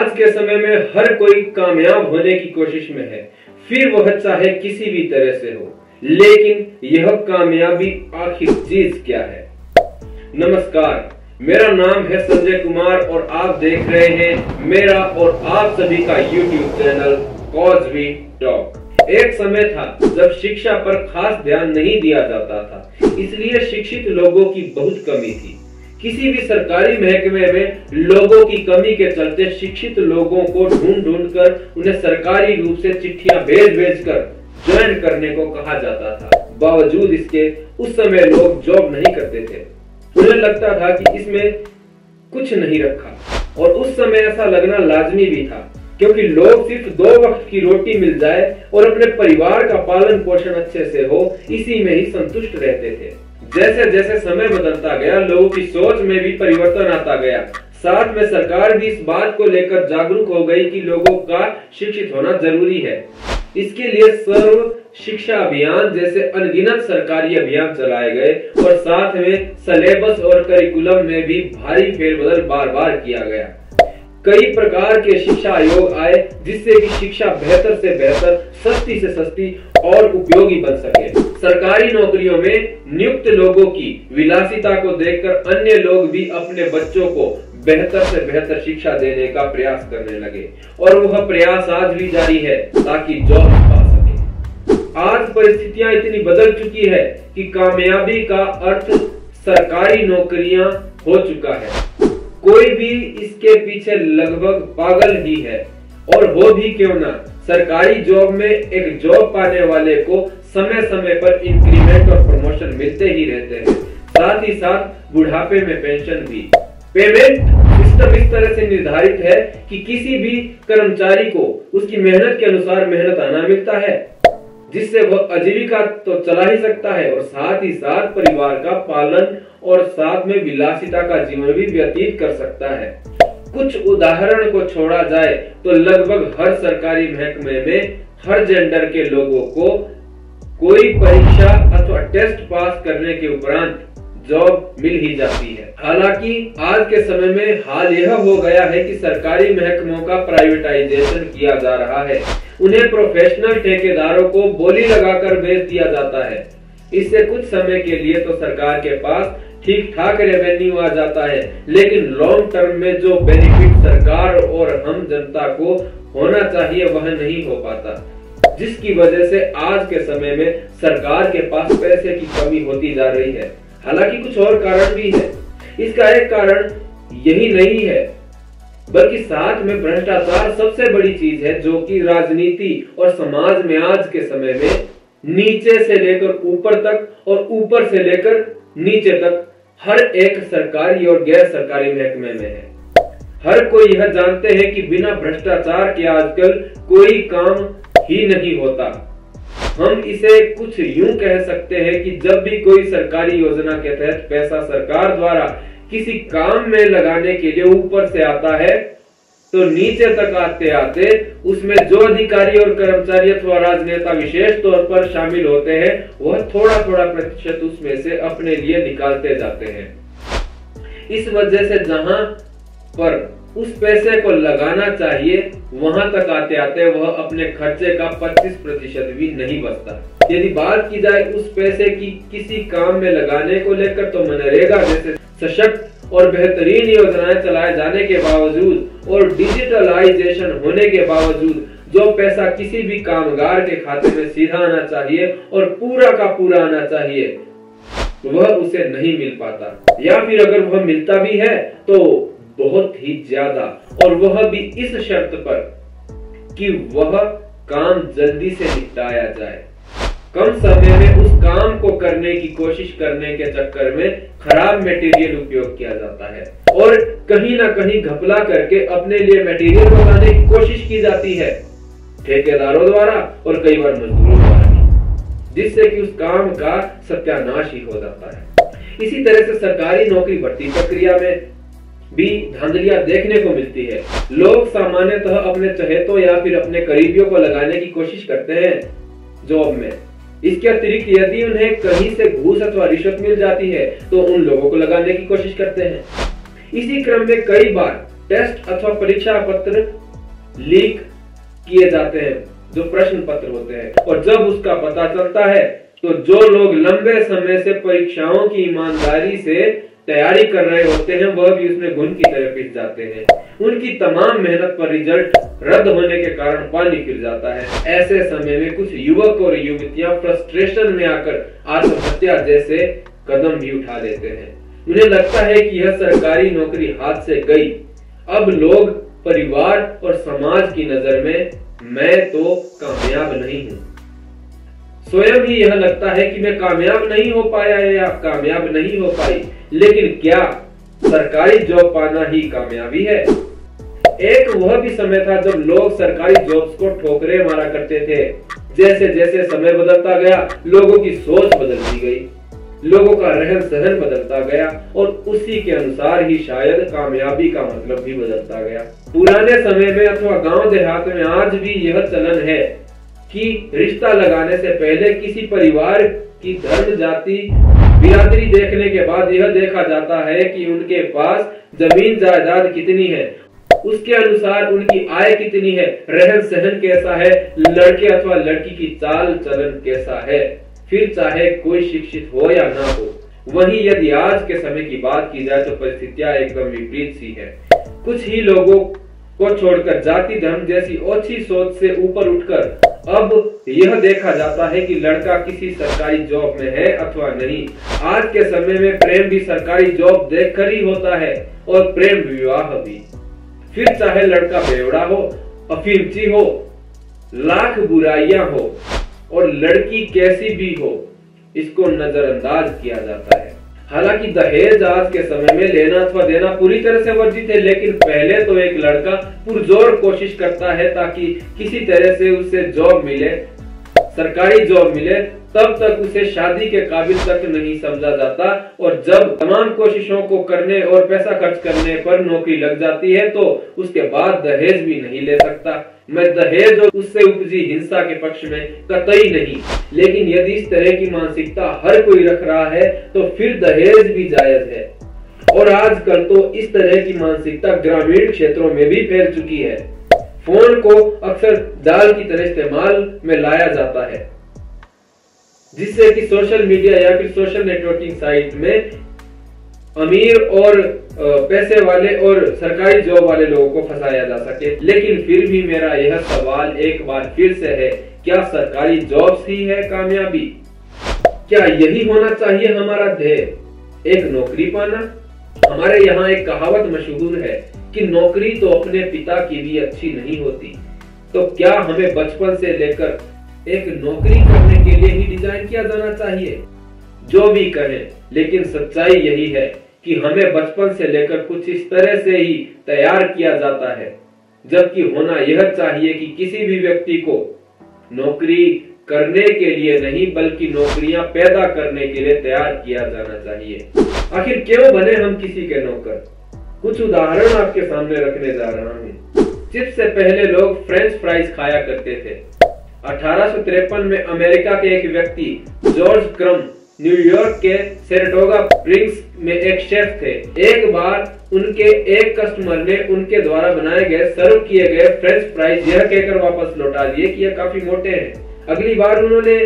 आज के समय में हर कोई कामयाब होने की कोशिश में है, फिर वह चाहे किसी भी तरह से हो। लेकिन यह कामयाबी आखिर चीज क्या है? नमस्कार, मेरा नाम है संजय कुमार और आप देख रहे हैं मेरा और आप सभी का YouTube चैनल कॉज़वी टॉक। एक समय था जब शिक्षा पर खास ध्यान नहीं दिया जाता था, इसलिए शिक्षित लोगों की बहुत कमी थी। किसी भी सरकारी महकमे में लोगों की कमी के चलते शिक्षित लोगों को ढूंढ कर उन्हें सरकारी रूप से चिट्ठियां भेज कर ज्वाइन करने को कहा जाता था। बावजूद इसके उस समय लोग जॉब नहीं करते थे। उन्हें लगता था कि इसमें कुछ नहीं रखा और उस समय ऐसा लगना लाजमी भी था, क्योंकि लोग सिर्फ 2 वक्त की रोटी मिल जाए और अपने परिवार का पालन पोषण अच्छे से हो, इसी में ही संतुष्ट रहते थे। जैसे जैसे समय बदलता गया, लोगों की सोच में भी परिवर्तन आता गया। साथ में सरकार भी इस बात को लेकर जागरूक हो गई कि लोगों का शिक्षित होना जरूरी है। इसके लिए सर्व शिक्षा अभियान जैसे अनगिनत सरकारी अभियान चलाए गए और साथ में सिलेबस और करिकुलम में भी भारी फेरबदल बार बार किया गया। कई प्रकार के शिक्षा आयोग आए, जिससे कि शिक्षा बेहतर से बेहतर, सस्ती से सस्ती और उपयोगी बन सके। सरकारी नौकरियों में नियुक्त लोगों की विलासिता को देखकर अन्य लोग भी अपने बच्चों को बेहतर से बेहतर शिक्षा देने का प्रयास करने लगे और वह प्रयास आज भी जारी है ताकि जॉब पा सके। आज परिस्थितियां इतनी बदल चुकी है कि कामयाबी का अर्थ सरकारी नौकरियां हो चुका है। कोई भी इसके पीछे लगभग पागल ही है, और हो भी क्यों ना। सरकारी जॉब में एक जॉब पाने वाले को समय समय पर इंक्रीमेंट और प्रमोशन मिलते ही रहते हैं, साथ ही साथ बुढ़ापे में पेंशन भी। पेमेंट सिस्टम इस तरह से निर्धारित है कि किसी भी कर्मचारी को उसकी मेहनत के अनुसार मेहनत आना मिलता है, जिससे वह आजीविका तो चला ही सकता है और साथ ही साथ परिवार का पालन और साथ में विलासिता का जीवन भी व्यतीत कर सकता है। कुछ उदाहरण को छोड़ा जाए तो लगभग हर सरकारी महकमे में हर जेंडर के लोगों को कोई परीक्षा अथवा टेस्ट पास करने के उपरांत जॉब मिल ही जाती है। हालांकि आज के समय में हाल यह हो गया है कि सरकारी महकमों का प्राइवेटाइजेशन किया जा रहा है। उन्हें प्रोफेशनल ठेकेदारों को बोली लगाकर बेच दिया जाता है। इससे कुछ समय के लिए तो सरकार के पास ठीक ठाक रेवेन्यू आ जाता है, लेकिन लॉन्ग टर्म में जो बेनिफिट सरकार और हम जनता को होना चाहिए वह नहीं हो पाता, जिसकी वजह से आज के समय में सरकार के पास पैसे की कमी होती जा रही है। हालांकि कुछ और कारण भी है। इसका एक कारण यही नहीं है, बल्कि साथ में भ्रष्टाचार सबसे बड़ी चीज है, जो कि राजनीति और समाज में आज के समय में नीचे से लेकर ऊपर तक और ऊपर से लेकर नीचे तक हर एक सरकारी और गैर सरकारी महकमे में है। हर कोई यह जानते हैं कि बिना भ्रष्टाचार के आजकल कोई काम ही नहीं होता। हम इसे कुछ यूं कह सकते हैं कि जब भी कोई सरकारी योजना के तहत पैसा सरकार द्वारा किसी काम में लगाने के लिए ऊपर से आता है, तो नीचे तक आते आते उसमें जो अधिकारी और कर्मचारी अथवा राजनेता विशेष तौर पर शामिल होते हैं, वह थोड़ा थोड़ा प्रतिशत उसमें से अपने लिए निकालते जाते हैं। इस वजह से जहां पर उस पैसे को लगाना चाहिए, वहां तक आते आते वह अपने खर्चे का 25% भी नहीं बचता। यदि बात की जाए उस पैसे की किसी काम में लगाने को लेकर, तो मनरेगा जैसे सशक्त और बेहतरीन योजनाएं चलाए जाने के बावजूद और डिजिटलाइजेशन होने के बावजूद जो पैसा किसी भी कामगार के खाते में सीधा आना चाहिए और पूरा का पूरा आना चाहिए, वह उसे नहीं मिल पाता, या फिर अगर वह मिलता भी है तो बहुत ही ज्यादा, और वह भी इस शर्त पर कि वह काम जल्दी से निपटाया जाए। कम समय में उस काम को करने की कोशिश करने के चक्कर में खराब मटेरियल उपयोग किया जाता है और कहीं ना कहीं घपला करके अपने लिए मटेरियल बनाने की कोशिश की जाती है, ठेकेदारों द्वारा और कई बार मजदूरों द्वारा भी, जिससे कि उस काम का सत्यानाश ही हो जाता है। इसी तरह से सरकारी नौकरी भर्ती प्रक्रिया में भी धांधलियां देखने को मिलती है। लोग सामान्यतः अपने चहेतों या फिर अपने करीबियों को लगाने की कोशिश करते हैं जॉब में। इसके अतिरिक्त यदि उन्हें कहीं से घूस अथवा रिश्वत मिल जाती है तो उन लोगों को लगाने की कोशिश करते हैं। इसी क्रम में कई बार टेस्ट अथवा परीक्षा पत्र लीक किए जाते हैं, जो प्रश्न पत्र होते हैं, और जब उसका पता चलता है तो जो लोग लंबे समय से परीक्षाओं की ईमानदारी से तैयारी कर रहे होते हैं वह भी उसमें घुन की तरह पिस जाते हैं। उनकी तमाम मेहनत पर रिजल्ट रद्द होने के कारण पानी फिर जाता है। ऐसे समय में कुछ युवक और युवतियां फ्रस्ट्रेशन में आकर आत्महत्या जैसे कदम भी उठा लेते हैं। उन्हें लगता है कि यह सरकारी नौकरी हाथ से गई, अब लोग, परिवार और समाज की नजर में मैं तो कामयाब नहीं हूं। स्वयं ही यह लगता है कि मैं कामयाब नहीं हो पाया या कामयाब नहीं हो पाई, लेकिन क्या सरकारी जॉब पाना ही कामयाबी है? एक वह भी समय था जब लोग सरकारी जॉब्स को ठोकरे मारा करते थे। जैसे जैसे समय बदलता गया, लोगों की सोच बदलती गई, लोगों का रहन सहन बदलता गया और उसी के अनुसार ही शायद कामयाबी का मतलब भी बदलता गया। पुराने समय में अथवा गांव देहात में आज भी यह चलन है कि रिश्ता लगाने से पहले किसी परिवार की धर्म, जाति, बिरादरी देखने के बाद यह देखा जाता है कि उनके पास जमीन जायदाद कितनी है, उसके अनुसार उनकी आय कितनी है, रहन सहन कैसा है, लड़के अथवा लड़की की चाल चलन कैसा है, फिर चाहे कोई शिक्षित हो या ना हो। वहीं यदि आज के समय की बात की जाए तो परिस्थितियां एकदम विपरीत सी है। कुछ ही लोगों को छोड़कर जाति धर्म जैसी ओछी सोच से ऊपर उठकर अब यह देखा जाता है कि लड़का किसी सरकारी जॉब में है अथवा नहीं। आज के समय में प्रेम भी सरकारी जॉब देखकर ही होता है और प्रेम विवाह भी। फिर चाहे लड़का बेवड़ा हो, अफीमची हो, लाख बुराइयां हो और लड़की कैसी भी हो, इसको नजरअंदाज किया जाता है। हालांकि दहेज आज के समय में लेना अथवा देना पूरी तरह से वर्जित है, लेकिन पहले तो एक लड़का पुरजोर कोशिश करता है ताकि किसी तरह से उसे जॉब मिले, सरकारी जॉब मिले, तब तक उसे शादी के काबिल तक नहीं समझा जाता। और जब तमाम कोशिशों को करने और पैसा खर्च करने पर नौकरी लग जाती है तो उसके बाद दहेज भी नहीं ले सकता। मैं दहेज और उससे उपजी हिंसा के पक्ष में कतई नहीं, लेकिन यदि इस तरह की मानसिकता हर कोई रख रहा है तो फिर दहेज भी जायज है। और आजकल तो इस तरह की मानसिकता ग्रामीण क्षेत्रों में भी फैल चुकी है। फोन को अक्सर जाल की तरह इस्तेमाल में लाया जाता है, जिससे कि सोशल मीडिया या फिर सोशल नेटवर्किंग साइट में अमीर और पैसे वाले और सरकारी जॉब वाले लोगों को फंसाया जा सके। लेकिन फिर भी मेरा यह सवाल एक बार फिर से है, क्या सरकारी जॉब्स ही है कामयाबी? क्या यही होना चाहिए हमारा ध्येय, एक नौकरी पाना? हमारे यहाँ एक कहावत मशहूर है कि नौकरी तो अपने पिता की भी अच्छी नहीं होती। तो क्या हमें बचपन से लेकर एक नौकरी करने के लिए ही डिजाइन किया जाना चाहिए? जो भी कहें, लेकिन सच्चाई यही है कि हमें बचपन से लेकर कुछ इस तरह से ही तैयार किया जाता है, जबकि होना यह चाहिए कि किसी भी व्यक्ति को नौकरी करने के लिए नहीं बल्कि नौकरियां पैदा करने के लिए तैयार किया जाना चाहिए। आखिर क्यों बने हम किसी के नौकर? कुछ उदाहरण आपके सामने रखने जा रहा हूँ। चिप्स से पहले लोग फ्रेंच फ्राइज खाया करते थे। 1853 में अमेरिका के एक व्यक्ति जॉर्ज क्रम न्यूयॉर्क के सेरेटोगा स्प्रिंग्स में एक शेफ थे। एक बार उनके एक कस्टमर ने उनके द्वारा बनाए गए सर्व किए गए फ्रेंच फ्राइज यह कहकर वापस लौटा दिए कि यह काफी मोटे हैं। अगली बार उन्होंने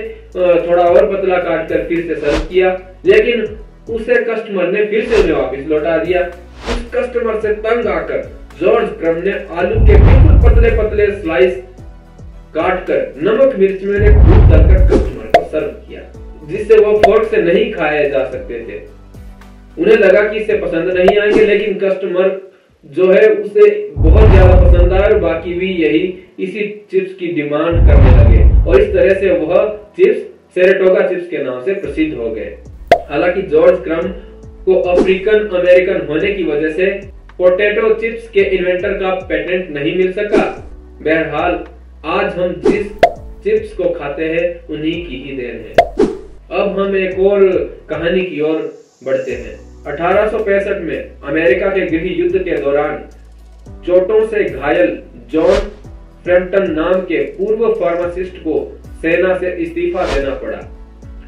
थोड़ा और पतला काट कर फिर से सर्व किया, लेकिन उसे कस्टमर ने फिर से उन्हें वापस लौटा दिया। उस कस्टमर से तंग आकर जॉर्ज क्रम ने आलू के बिल्कुल पतले पतले स्लाइस काटकर नमक मिर्च में खूब डालकर कस्टमर को सर्व किया, जिससे वो फोर्क से नहीं खाए जा सकते थे। उन्हें लगा कि इसे पसंद नहीं आएंगे, लेकिन कस्टमर जो है उसे बहुत ज्यादा पसंद आया और बाकी भी यही इसी चिप्स की डिमांड करने लगे और इस तरह से वह चिप्स सेरेटोगा चिप्स के नाम से प्रसिद्ध हो गए। हालांकि जॉर्ज क्रम को अफ्रीकन अमेरिकन होने की वजह से पोटैटो चिप्स के इन्वेंटर का पेटेंट नहीं मिल सका। बहरहाल आज हम जिस चिप्स को खाते हैं उन्हीं की ही देन है। अब हम एक और कहानी की ओर बढ़ते हैं। 1865 में अमेरिका के गृह युद्ध के दौरान चोटों से घायल जॉन फ्रैम्पटन नाम के पूर्व फार्मासिस्ट को सेना से इस्तीफा देना पड़ा।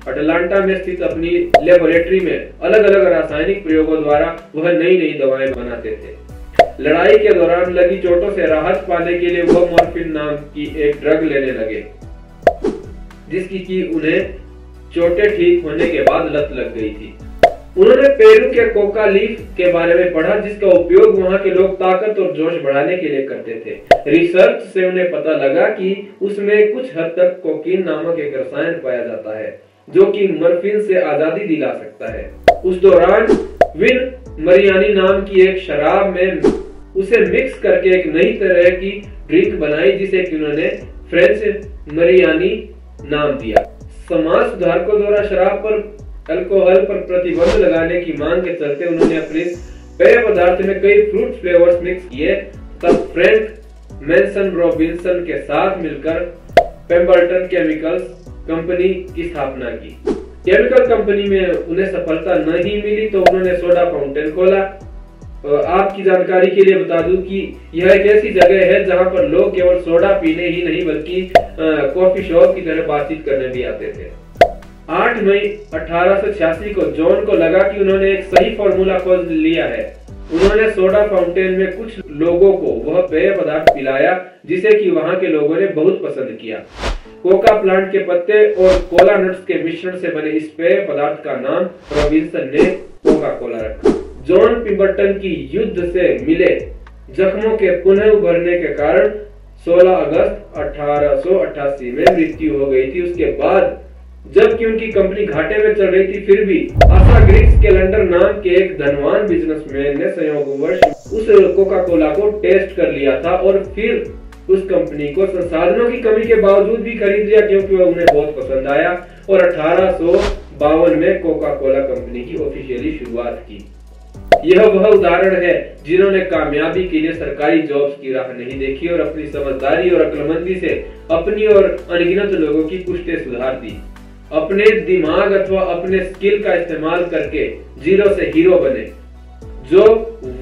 अटलांटा में स्थित अपनी लेबोरेटरी में अलग अलग रासायनिक प्रयोगों द्वारा वह नई नई दवाएं बनाते थे। लड़ाई के दौरान लगी चोटों से राहत पाने के लिए वो मॉर्फिन नाम की एक ड्रग लेने लगे, जिसकी कि उन्हें चोटें ठीक होने के बाद लत लग गई थी। उन्होंने पेरू के कोका लीफ के बारे में पढ़ा, जिसका उपयोग वहां के लोग ताकत और जोश बढ़ाने के लिए करते थे। रिसर्च से उन्हें पता लगा कि उसमें कुछ हद तक कोकीन नामक एक रसायन पाया जाता है, जो कि मॉर्फिन से आजादी दिला सकता है। उस दौरान विन मरियानी नाम की एक शराब में उसे मिक्स करके एक नई तरह की ड्रिंक बनाई, जिसे कि उन्होंने फ्रेंच मरियानी नाम दिया। समाज सुधारकों द्वारा शराब पर अल्कोहल पर प्रतिबंध लगाने की मांग के चलते उन्होंने अपने पेय पदार्थ में कई फ्रूट फ्लेवर्स मिक्स किए। तब फ्रैंक मेंसन रॉबिन्सन के साथ मिलकर पेम्बरटन केमिकल्स कंपनी की स्थापना की। केमिकल कंपनी में उन्हें सफलता नहीं मिली तो उन्होंने सोडा फाउंटेन खोला। आपकी जानकारी के लिए बता दूं कि यह एक ऐसी जगह है जहां पर लोग केवल सोडा पीने ही नहीं बल्कि कॉफी शॉप की तरह बातचीत करने भी आते थे। 8 मई 1886 को जॉन को लगा कि उन्होंने एक सही फॉर्मूला खोज लिया है। उन्होंने सोडा फाउंटेन में कुछ लोगों को वह पेय पदार्थ पिलाया, जिसे कि वहां के लोगों ने बहुत पसंद किया। कोका प्लांट के पत्ते और कोला नट्स के मिश्रण से बने इस पेय पदार्थ का नाम रॉबिन्सन ने कोका कोला रखा। जॉन पिम्बरटन की युद्ध से मिले जख्मों के पुनः उभरने के कारण 16 अगस्त 1888 में मृत्यु हो गई थी। उसके बाद जबकि उनकी कंपनी घाटे में चल रही थी, फिर भी आशा ग्रिग्स कैलेंडर नाम के एक धनवान बिजनेसमैन ने संयोगवश उस कोका कोला को टेस्ट कर लिया था और फिर उस कंपनी को संसाधनों की कमी के बावजूद भी खरीद लिया, क्योंकि वह उन्हें बहुत पसंद आया और 1852 में कोका कोला कंपनी की ऑफिशियली शुरुआत की। यह वह उदाहरण है जिन्होंने कामयाबी के लिए सरकारी जॉब्स की राह नहीं देखी और अपनी समझदारी और अक्लमंदी से अपनी और अनगिनत लोगों की पुश्तें सुधार दी। अपने दिमाग अथवा अपने स्किल का इस्तेमाल करके जीरो से हीरो बने। जो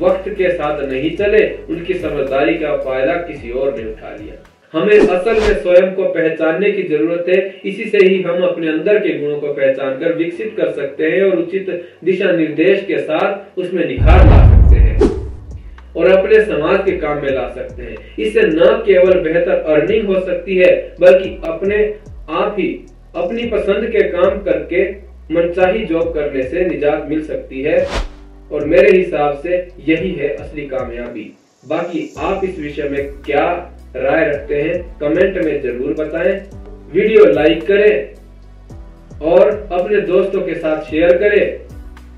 वक्त के साथ नहीं चले, उनकी समझदारी का फायदा किसी और ने उठा लिया। हमें असल में स्वयं को पहचानने की जरूरत है। इसी से ही हम अपने अंदर के गुणों को पहचान कर विकसित कर सकते हैं और उचित दिशा निर्देश के साथ उसमें निखार ला सकते हैं और अपने समाज के काम में ला सकते हैं। इससे न केवल बेहतर अर्निंग हो सकती है, बल्कि अपने आप ही अपनी पसंद के काम करके मनचाही जॉब करने से निजात मिल सकती है और मेरे हिसाब से यही है असली कामयाबी। बाकी आप इस विषय में क्या राय रखते हैं कमेंट में जरूर बताएं। वीडियो लाइक करें और अपने दोस्तों के साथ शेयर करें।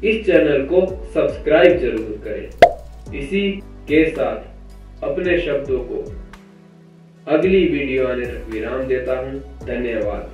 इस चैनल को सब्सक्राइब जरूर करें। इसी के साथ अपने शब्दों को अगली वीडियो आने तक विराम देता हूं। धन्यवाद।